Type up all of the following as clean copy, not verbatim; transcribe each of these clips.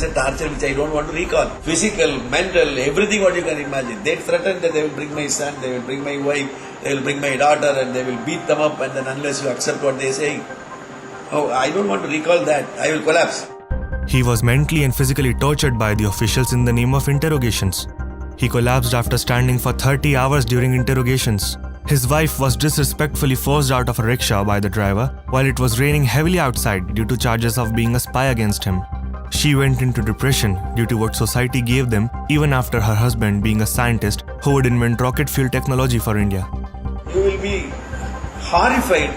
is a torture which I don't want to recall. Physical, mental, everything what you can imagine. They threatened that they will bring my son, they will bring my wife, they will bring my daughter, and they will beat them up, and then unless you accept what they are saying. Oh, I don't want to recall that. I will collapse. He was mentally and physically tortured by the officials in the name of interrogations. He collapsed after standing for 30 hours during interrogations. His wife was disrespectfully forced out of a rickshaw by the driver while it was raining heavily outside due to charges of being a spy against him. She went into depression due to what society gave them even after her husband being a scientist who would invent rocket fuel technology for India. You will be horrified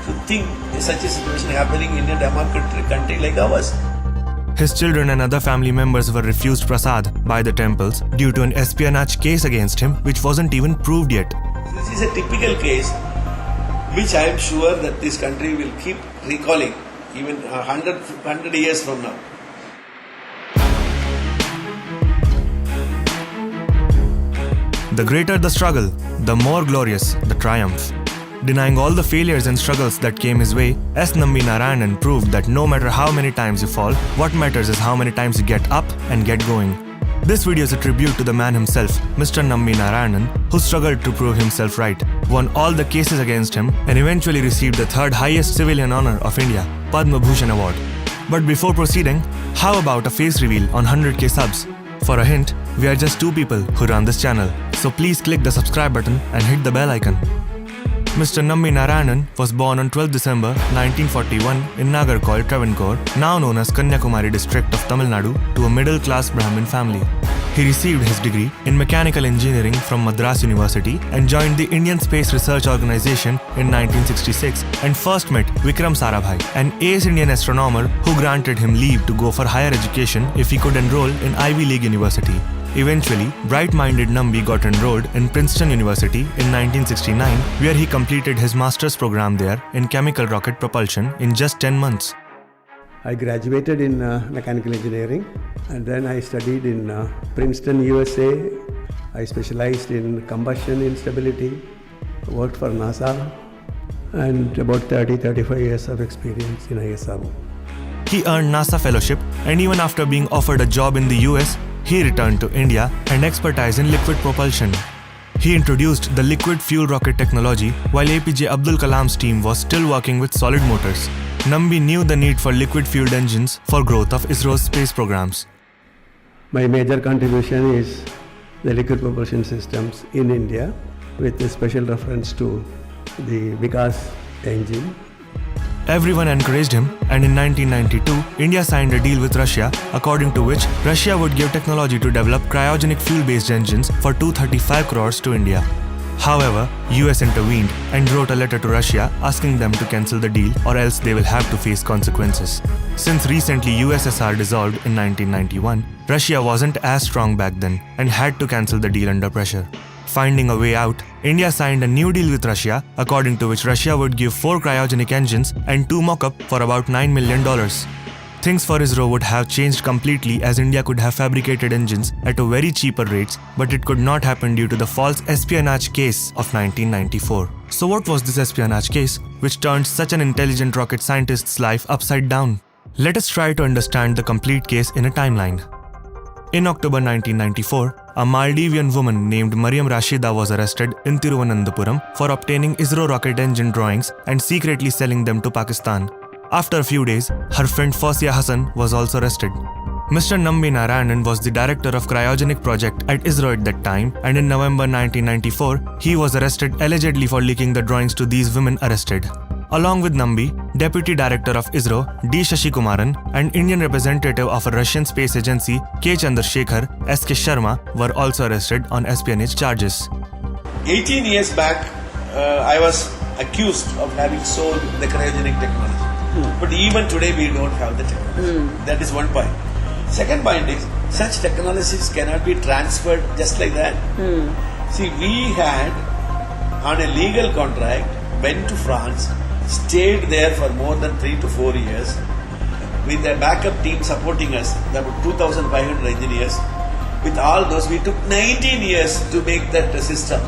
to think such a situation happening in a democratic country like ours. His children and other family members were refused prasad by the temples due to an espionage case against him which wasn't even proved yet. This is a typical case which I am sure that this country will keep recalling even 100 years from now. The greater the struggle, the more glorious the triumph. Denying all the failures and struggles that came his way, S. Nambi Narayanan proved that no matter how many times you fall, what matters is how many times you get up and get going. This video is a tribute to the man himself, Mr. Nambi Narayanan, who struggled to prove himself right, won all the cases against him, and eventually received the third highest civilian honor of India, Padma Bhushan Award. But before proceeding, how about a face reveal on 100k subs? For a hint, we are just two people who run this channel, so please click the subscribe button and hit the bell icon. Mr. Nambi Narayanan was born on 12 December 1941 in Nagarkoil, Travancore, now known as Kanyakumari district of Tamil Nadu, to a middle-class Brahmin family. He received his degree in mechanical engineering from Madras University and joined the Indian Space Research Organization in 1966 and first met Vikram Sarabhai, an ace Indian astronomer who granted him leave to go for higher education if he could enroll in Ivy League University. Eventually, bright-minded Nambi got enrolled in Princeton University in 1969, where he completed his master's program there in chemical rocket propulsion in just 10 months. I graduated in mechanical engineering and then I studied in Princeton, USA. I specialized in combustion instability, worked for NASA, and about 30-35 years of experience in ISRO. He earned NASA fellowship, and even after being offered a job in the US, he returned to India and expertise in liquid propulsion. He introduced the liquid fuel rocket technology while APJ Abdul Kalam's team was still working with solid motors. Nambi knew the need for liquid fueled engines for growth of ISRO's space programs. My major contribution is the liquid propulsion systems in India with a special reference to the Vikas engine. Everyone encouraged him, and in 1992, India signed a deal with Russia, according to which Russia would give technology to develop cryogenic fuel-based engines for 235 crores to India. However, US intervened and wrote a letter to Russia asking them to cancel the deal or else they will have to face consequences. Since recently USSR dissolved in 1991, Russia wasn't as strong back then and had to cancel the deal under pressure. Finding a way out, India signed a new deal with Russia, according to which Russia would give 4 cryogenic engines and 2 mock-up for about $9 million. Things for ISRO would have changed completely as India could have fabricated engines at a very cheaper rates, but it could not happen due to the false espionage case of 1994. So what was this espionage case, which turned such an intelligent rocket scientist's life upside down? Let us try to understand the complete case in a timeline. In October 1994, a Maldivian woman named Mariam Rashida was arrested in Thiruvananthapuram for obtaining ISRO rocket engine drawings and secretly selling them to Pakistan. After a few days, her friend Fausia Hassan was also arrested. Mr. Nambi Narayanan was the director of cryogenic project at ISRO at that time, and in November 1994, he was arrested allegedly for leaking the drawings to these women arrested. Along with Nambi, Deputy Director of ISRO D. Shashikumaran and Indian representative of a Russian space agency K. Chandrasekhar S.K. Sharma were also arrested on espionage charges. 18 years back, I was accused of having sold the cryogenic technology. But even today we don't have the technology. That is one point. Second point is, such technologies cannot be transferred just like that. See, we had, on a legal contract, went to France, stayed there for more than 3 to 4 years, with a backup team supporting us, about 2,500 engineers. With all those, we took 19 years to make that system.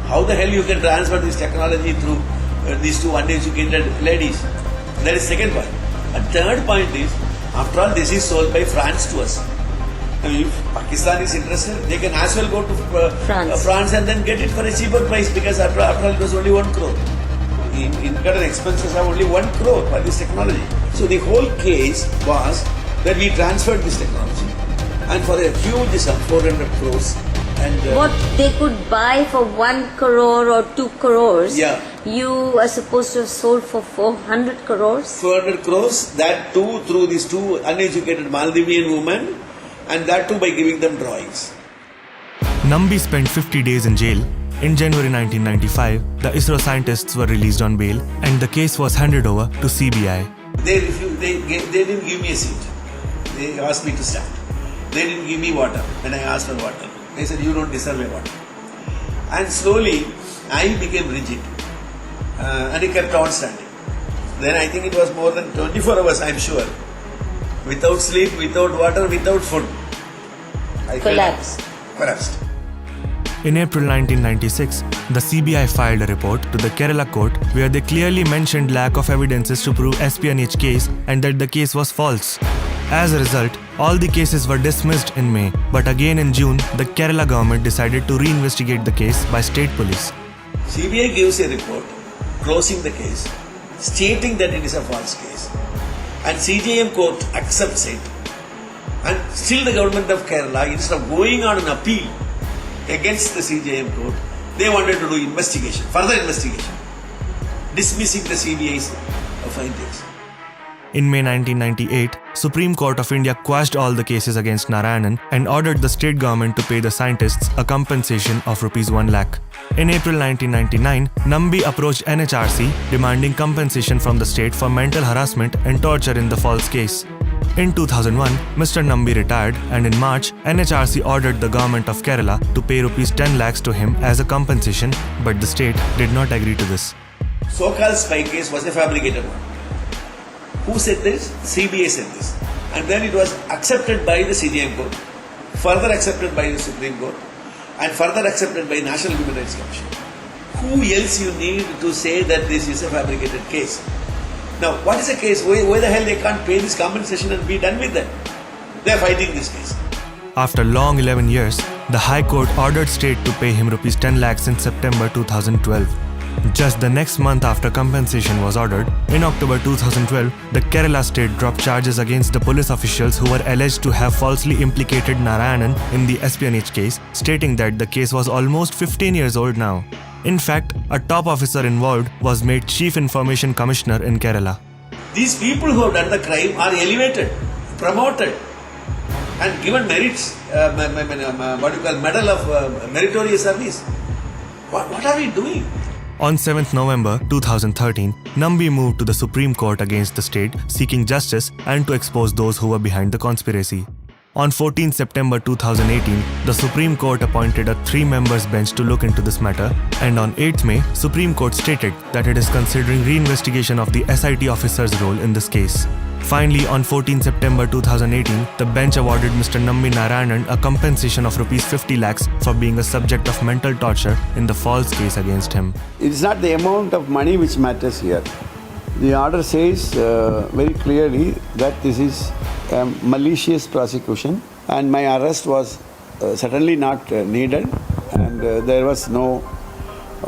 How the hell you can transfer this technology through these two uneducated ladies? That is second point. A third point is, After all, this is sold by France to us. Now, if Pakistan is interested, they can as well go to France and then get it for a cheaper price, because after all it was only 1 crore. Incurred expenses are only 1 crore for this technology. So the whole case was that we transferred this technology, and for a huge sum, 400 crores. And what they could buy for 1 crore or 2 crores, Yeah. you are supposed to have sold for 400 crores? 400 crores, that too through these two uneducated Maldivian women, and that too by giving them drawings. Nambi spent 50 days in jail. In January 1995, the ISRO scientists were released on bail and the case was handed over to CBI. They refused, they didn't give me a seat. They asked me to stand. They didn't give me water when I asked for water. They said, you don't deserve a water. And slowly, I became rigid. And I kept on standing. Then I think it was more than 24 hours, I'm sure. Without sleep, without water, without food. I collapsed. In April 1996, the CBI filed a report to the Kerala court where they clearly mentioned lack of evidences to prove espionage case and that the case was false. As a result, all the cases were dismissed in May, but again in June, the Kerala government decided to reinvestigate the case by state police. CBI gives a report closing the case, stating that it is a false case, and CJM court accepts it. And still the government of Kerala, instead of going on an appeal against the CJM court, they wanted to do investigation, further investigation, dismissing the CBI's findings. In May 1998, Supreme Court of India quashed all the cases against Narayanan and ordered the state government to pay the scientists a compensation of Rs 1 lakh. In April 1999, Nambi approached NHRC demanding compensation from the state for mental harassment and torture in the false case. In 2001, Mr. Nambi retired and in March, NHRC ordered the government of Kerala to pay Rs 10 lakhs to him as a compensation, but the state did not agree to this. So-called spy case was a fabricated one. Who said this? CBI said this. And then it was accepted by the CJM court, further accepted by the Supreme Court, and further accepted by National Human Rights Commission. Who else you need to say that this is a fabricated case? Now, what is the case? Why the hell they can't pay this compensation and be done with that? They are fighting this case. After long 11 years, the High Court ordered state to pay him Rs 10 lakhs in September 2012. Just the next month after compensation was ordered, in October 2012, the Kerala state dropped charges against the police officials who were alleged to have falsely implicated Narayanan in the espionage case, stating that the case was almost 15 years old now. In fact, a top officer involved was made Chief Information Commissioner in Kerala. These people who have done the crime are elevated, promoted, and given merits, medal of meritorious service. What are we doing? On 7th November 2013, Nambi moved to the Supreme Court against the state, seeking justice and to expose those who were behind the conspiracy. On 14 September 2018, the Supreme Court appointed a 3-members bench to look into this matter, and on 8th May, Supreme Court stated that it is considering reinvestigation of the SIT officer's role in this case. Finally, on 14 September 2018, the bench awarded Mr. Nambi Narayanan a compensation of Rs 50 lakhs for being a subject of mental torture in the false case against him. It is not the amount of money which matters here. The order says very clearly that this is a malicious prosecution, and my arrest was certainly not needed, and there was no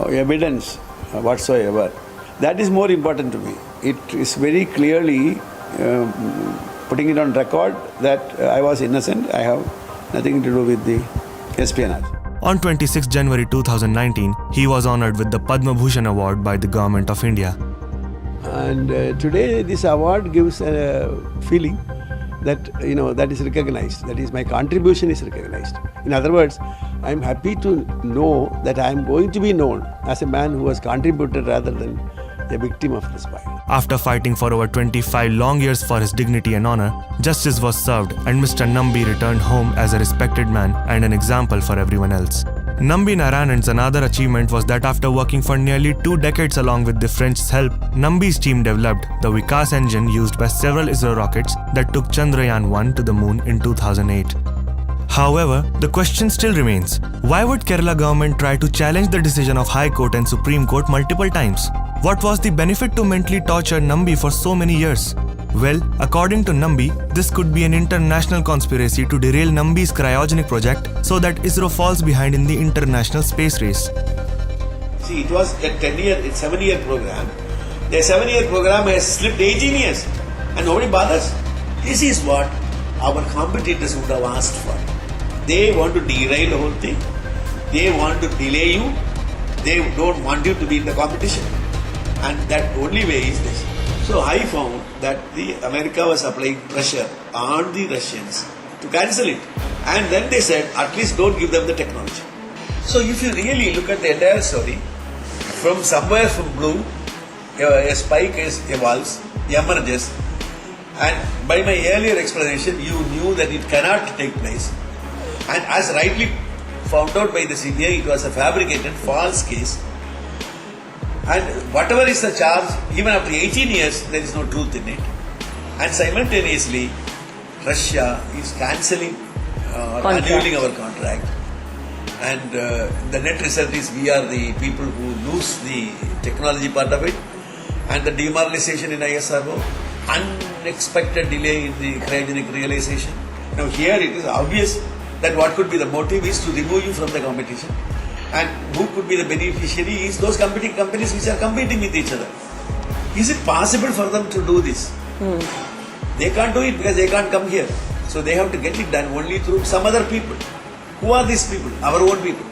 evidence whatsoever. That is more important to me. It is very clearly putting it on record that I was innocent. I have nothing to do with the espionage. On 26 January 2019, he was honored with the Padma Bhushan Award by the Government of India. And today this award gives a feeling that, that is recognized. That is, my contribution is recognized. In other words, I am happy to know that I am going to be known as a man who has contributed rather than a victim of the spy. After fighting for over 25 long years for his dignity and honor, justice was served and Mr. Nambi returned home as a respected man and an example for everyone else. Nambi Narayanan's another achievement was that after working for nearly 2 decades along with the French's help, Nambi's team developed the Vikas engine used by several ISRO rockets that took Chandrayaan-1 to the moon in 2008. However, the question still remains, why would Kerala government try to challenge the decision of High Court and Supreme Court multiple times? What was the benefit to mentally torture Nambi for so many years? Well, according to Nambi, this could be an international conspiracy to derail Nambi's cryogenic project so that ISRO falls behind in the international space race. See, it was a 7-year program. The 7-year program has slipped 18 years and nobody bothers. This is what our competitors would have asked for. They want to derail the whole thing. They want to delay you. They don't want you to be in the competition. And that only way is this. So I found that America was applying pressure on the Russians to cancel it. And then they said, at least don't give them the technology. So if you really look at the entire story, from somewhere from blue, a spike evolves, emerges, and by my earlier explanation, you knew that it cannot take place. And as rightly found out by the CBI, it was a fabricated, false case. And whatever is the charge, even after 18 years, there is no truth in it. And simultaneously, Russia is cancelling, annulling our contract. And the net result is we are the people who lose the technology part of it. And the demoralization in ISRO, unexpected delay in the cryogenic realization. Now here it is obvious that what could be the motive is to remove you from the competition. And who could be the beneficiary is those competing companies which are competing with each other. Is it possible for them to do this? They can't do it because they can't come here. So they have to get it done only through some other people. Who are these people? Our own people.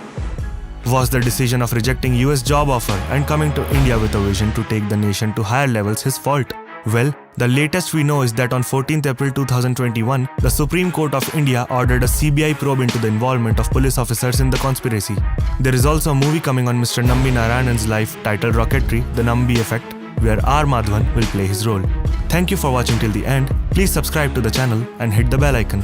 Was the decision of rejecting US job offer and coming to India with a vision to take the nation to higher levels his fault? Well, the latest we know is that on 14th April 2021, the Supreme Court of India ordered a CBI probe into the involvement of police officers in the conspiracy. There is also a movie coming on Mr. Nambi Narayanan's life titled Rocketry, The Nambi Effect, where R. Madhavan will play his role. Thank you for watching till the end. Please subscribe to the channel and hit the bell icon.